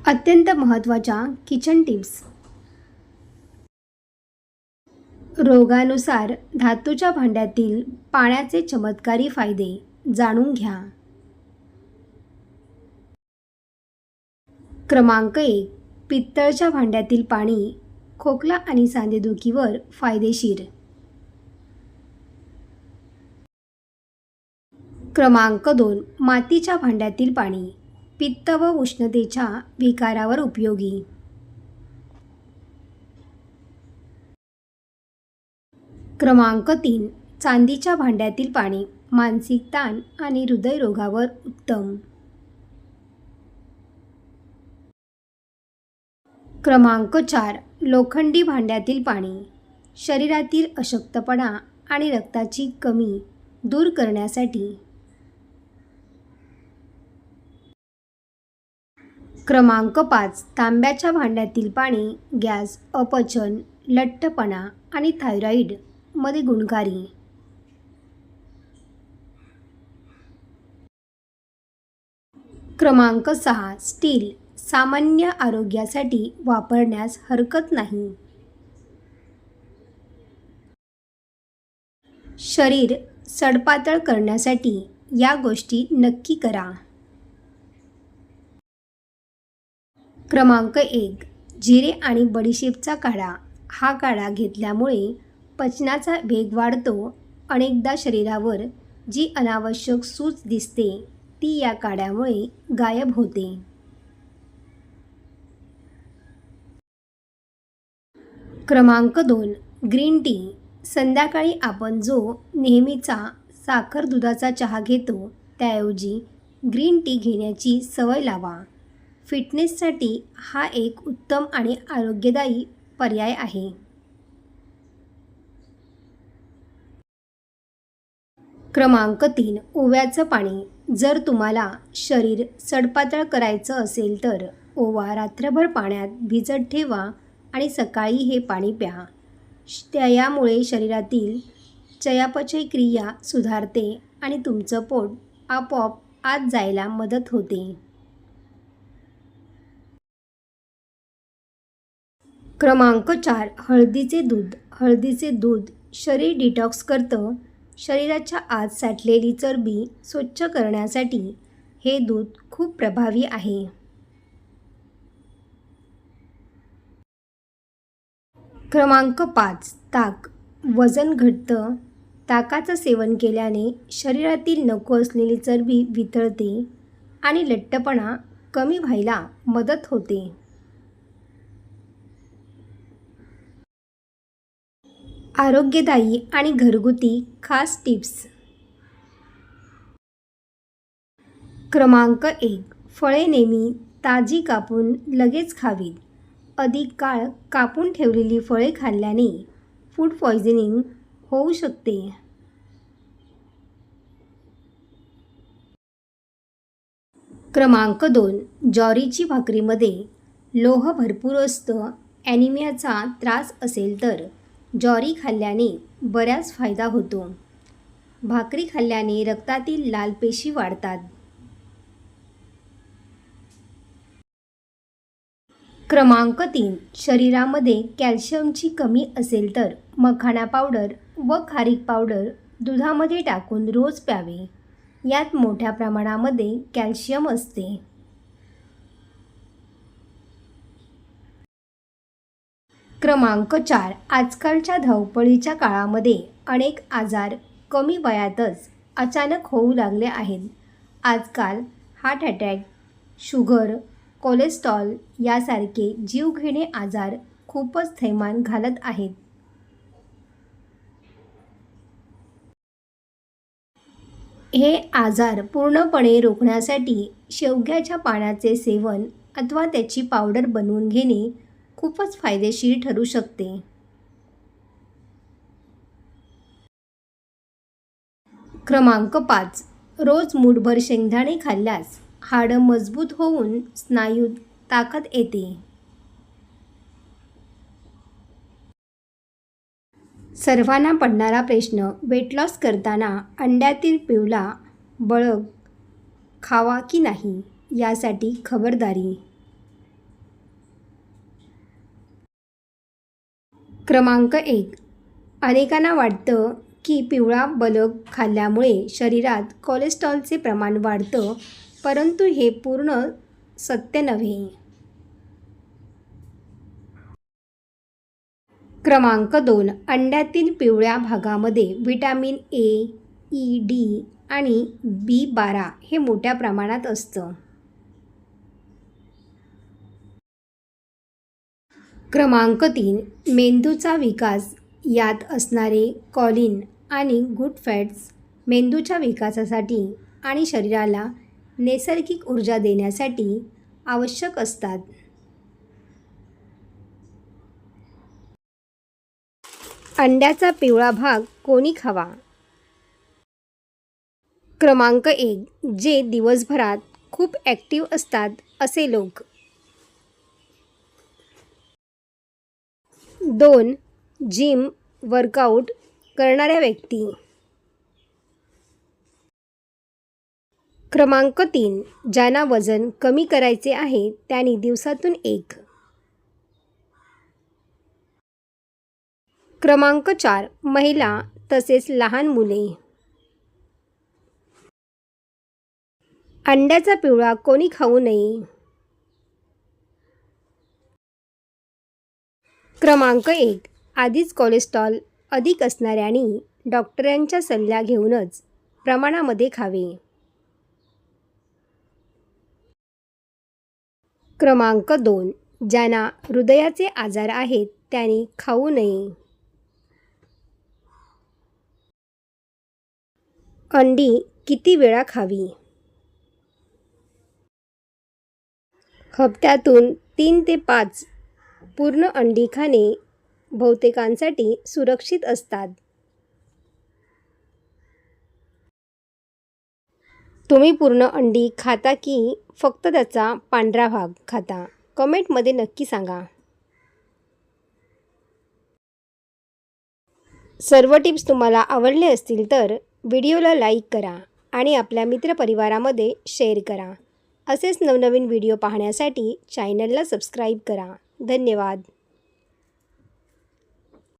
अत्यंत महत्त्वाच्या kitchen tips. रोगानुसार धातूच्या भांड्यातील पाण्याचे चमत्कारी फायदे जाणून घ्या. क्रमांक 1. पित्तळच्या भांड्यातील पाणी खोकला आणि सांधेदुखीवर फायदेशीर. क्रमांक 2. मातीच्या भांड्यातील पाणी पित्त व उष्णतेच्या विकारावर उपयोगी. क्रमांक 3. चांदीच्या भांड्यातील पाणी मानसिक ताण आणि हृदयरोगावर उत्तम. क्रमांक 4. लोखंडी भांड्यातील पाणी शरीरातील अशक्तपणा आणि रक्ताची कमी दूर करण्यासाठी. क्रमांक 5. तांब्याच्या भांड्यातील पाणी गॅस, अपचन, लठ्ठपणा आणि थायरॉईड मध्ये गुणकारी. क्रमांक 6. स्टील सामान्य आरोग्यासाठी वापरण्यास हरकत नाही. शरीर सडपातळ करण्यासाठी या गोष्टी नक्की करा. क्रमांक 1. जिरे आणि बडीशेपचा काढा. हा काढा घेतल्यामुळे पचनाचा वेग वाढतो. अनेकदा शरीरावर जी अनावश्यक सूज दिसते ती या काढ्यामुळे गायब होते. क्रमांक 2. Green tea. संध्याकाळी आपण जो नेहमीचा साखर दुधाचा चहा घेतो त्याऐवजी ग्रीन टी घेण्याची सवय लावा. फिटनेससाठी हा एक उत्तम आणि आरोग्यदायी पर्याय आहे. क्रमांक 3. ओव्याचं पाणी. जर तुम्हाला शरीर सडपातळ करायचं असेल तर ओवा रात्रभर पाण्यात भिजत ठेवा आणि सकाळी हे पाणी प्या. यामुळे शरीरातील चयापचय क्रिया सुधारते आणि तुमचं पोट आपोआप आत जायला मदत होते. क्रमांक 4. हळदीचे दूध. हळदीचे दूध शरीर डिटॉक्स करतं. शरीराच्या आत साठलेली चरबी स्वच्छ करण्यासाठी हे दूध खूप प्रभावी आहे. क्रमांक 5. ताक. वजन घटतं. ताकाचं सेवन केल्याने शरीरातील नको असलेली चरबी वितळते आणि लठ्ठपणा कमी व्हायला मदत होते. आरोग्यदायी आणि घरगुती खास टिप्स. क्रमांक 1. फळे नेहमी ताजी कापून लगेच खावीत. अधिक काळ कापून ठेवलेली फळे खाल्ल्याने फूड पॉयझनिंग होऊ शकते. क्रमांक 2. ज्वारीची भाकरीमध्ये लोह भरपूर असतं. ॲनिमियाचा त्रास असेल तर ज्वारी खाल्ल्याने बऱ्याच फायदा होतो. भाकरी खाल्ल्याने रक्तातील लाल पेशी वाढतात. क्रमांक 3. शरीरामध्ये कॅल्शियमची कमी असेल तर मखाना पावडर व खारीक पावडर दुधामध्ये टाकून रोज प्यावे. यात मोठ्या प्रमाणामध्ये कॅल्शियम असते. क्रमांक 4. आजकालच्या धावपळीच्या काळामध्ये अनेक आजार कमी वयातच अचानक होऊ लागले आहेत. आजकाल हार्ट अटॅक, शुगर, कोलेस्ट्रॉल यासारखे जीवघेणे आजार खूपच थैमान घालत आहेत. हे आजार पूर्णपणे रोखण्यासाठी शेवग्याच्या पानाचे सेवन अथवा त्याची पावडर बनवून घेणे खूपच फायदेशीर ठरू शकते. क्रमांक 5. रोज मूठभर शेंगदाणे खाल्ल्यास हाडं मजबूत होऊन स्नायूत ताकद येते. सर्वांना पडणारा प्रश्न. वेट लॉस करताना अंड्यातील पिवळा बळग खावा की नाही यासाठी खबरदारी. क्रमांक 1. अनेकांना वाटतं की पिवळा बलक खाल्ल्यामुळे शरीरात कोलेस्ट्रॉलचे प्रमाण वाढतं, परंतु हे पूर्ण सत्य नव्हे. क्रमांक 2. अंड्यातील पिवळ्या भागामध्ये व्हिटॅमिन ए, ई, डी आणि B12 हे मोठ्या प्रमाणात असतं. क्रमांक 3. मेंदूचा विकास यात असणारे कॉलिन आणि गुड फॅट्स मेंदूच्या विकासासाठी आणि शरीराला नैसर्गिक ऊर्जा देण्यासाठी आवश्यक असतात. अंड्याचा पिवळा भाग कोणी खावा? क्रमांक 1. जे दिवसभरात खूप ॲक्टिव्ह असतात असे लोक. 2. जिम वर्कआउट करणाऱ्या व्यक्ती. क्रमांक 3. ज्यांना वजन कमी करायचे आहे त्यांनी दिवसातून 1. क्रमांक 4. महिला तसेच लहान मुले. अंड्याचा पिवळा कोणी खाऊ नये? क्रमांक 1. आधीच कोलेस्ट्रॉल अधिक असणाऱ्यांनी डॉक्टरांचा सल्ला घेऊनच प्रमाणामध्ये खावे. क्रमांक 2. ज्यांना हृदयाचे आजार आहेत त्यांनी खाऊ नये. अंडी किती वेळा खावी? हप्त्यातून 3 ते 5 पूर्ण अंडी खाणे बहुतेकांसाठी सुरक्षित असतात. तुम्ही पूर्ण अंडी खाता की फक्त त्याचा पांढरा भाग खाता? कमेंटमध्ये नक्की सांगा. सर्व टिप्स तुम्हाला आवडले असतील तर व्हिडिओला लाईक करा आणि आपल्या मित्रपरिवारामध्ये शेअर करा. असेच नवनवीन व्हिडिओ पाहण्यासाठी चॅनलला सबस्क्राईब करा. धन्यवाद.